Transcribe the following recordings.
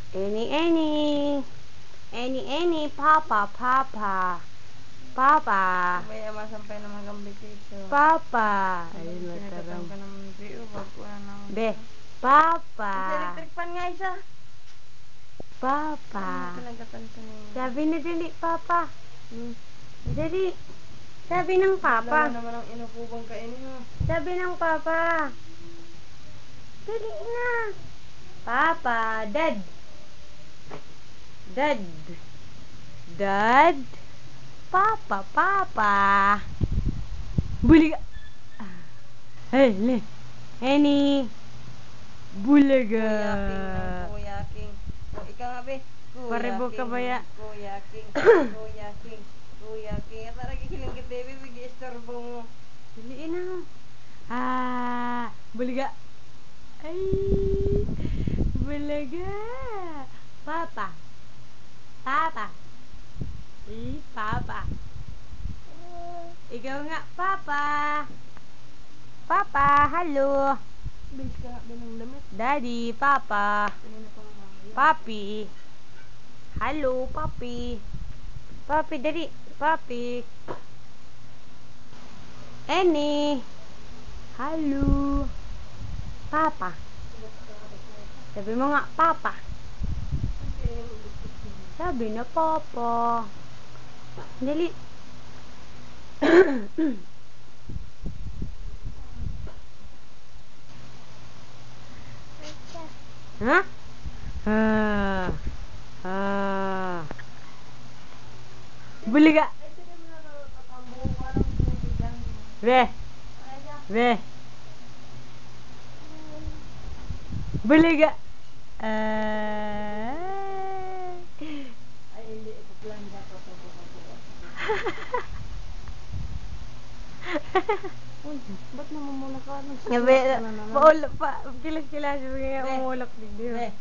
Any, papa, papa. Papa. May masampay naman kang bisito. Papa. Ayun, Sinatatan mataram. ka naman biyo. Wag ko na naman. Be, papa. Sa electric fan nga isa. Papa. Pinagatan sa niya. Sabi na dali, papa. Dali. Sabi ng papa. Dalawa naman ang inukubang kainin mo. Sabi ng papa. Dali na. Papa. Dad. Dad. Dad. Papa, papa. Bulaga. Hey, le. Any. Bulaga. Kuya King. O, ikaw nga be. Paribo ka ba ya? Kuya King. Kuya King. At nagikiling kita, baby. Bigi-istorbo mo. Daliin na. Bulaga. Ay. Bulaga. Papa. Papa. Papa. Ikaw nga, Papa. Papa, hello. Bilis ka nga ng damit. Daddy, Papa. Kanina pa nga. Papi. Hello, Papi. Papi, dali. Papi. Any. Hello. Papa. Sabi mo nga, Papa. Sabi na, Papa. Dali. Ha? Buliga. Be. Be. Buliga. Ay, hindi. Ipuplan ka pa sa Uy, ba't namumula ka? Be, paulap pa. Kilas-kilas. Umulap din. Be.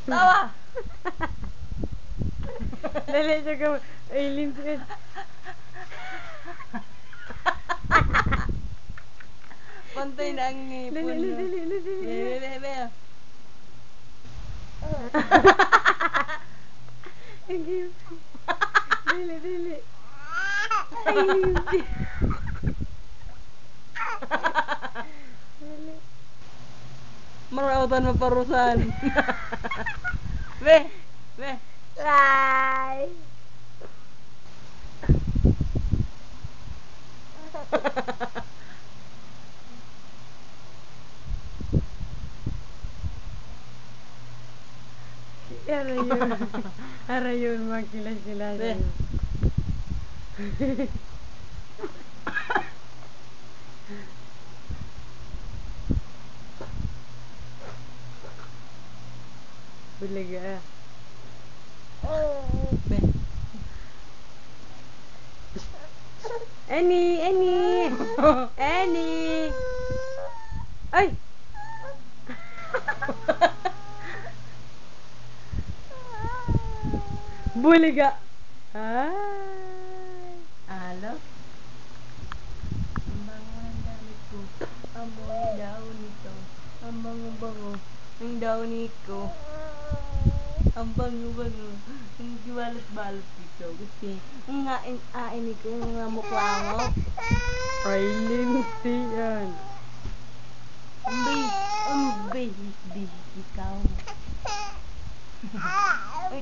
Tawa! Dali siya ka. Aileen siya. Pantay na ang ngipon. Dali. Be. Dali. Aileen siya. Dali. Marawatan maparusan. Be. Bye. Arayun, magkilas-kilas. Be. Bulaga. Be. Any. Ay! Bulaga. Ay. Alo? Ang bango ng damit ko. Amoy daw nito. Ang bango-bango. Ang daw nito. Ang bango-bango. Ang giwalat-balat dito. Kasi ang ain ko mga mukha mo. Aileen siyan. Ang bihis ikaw. Uy,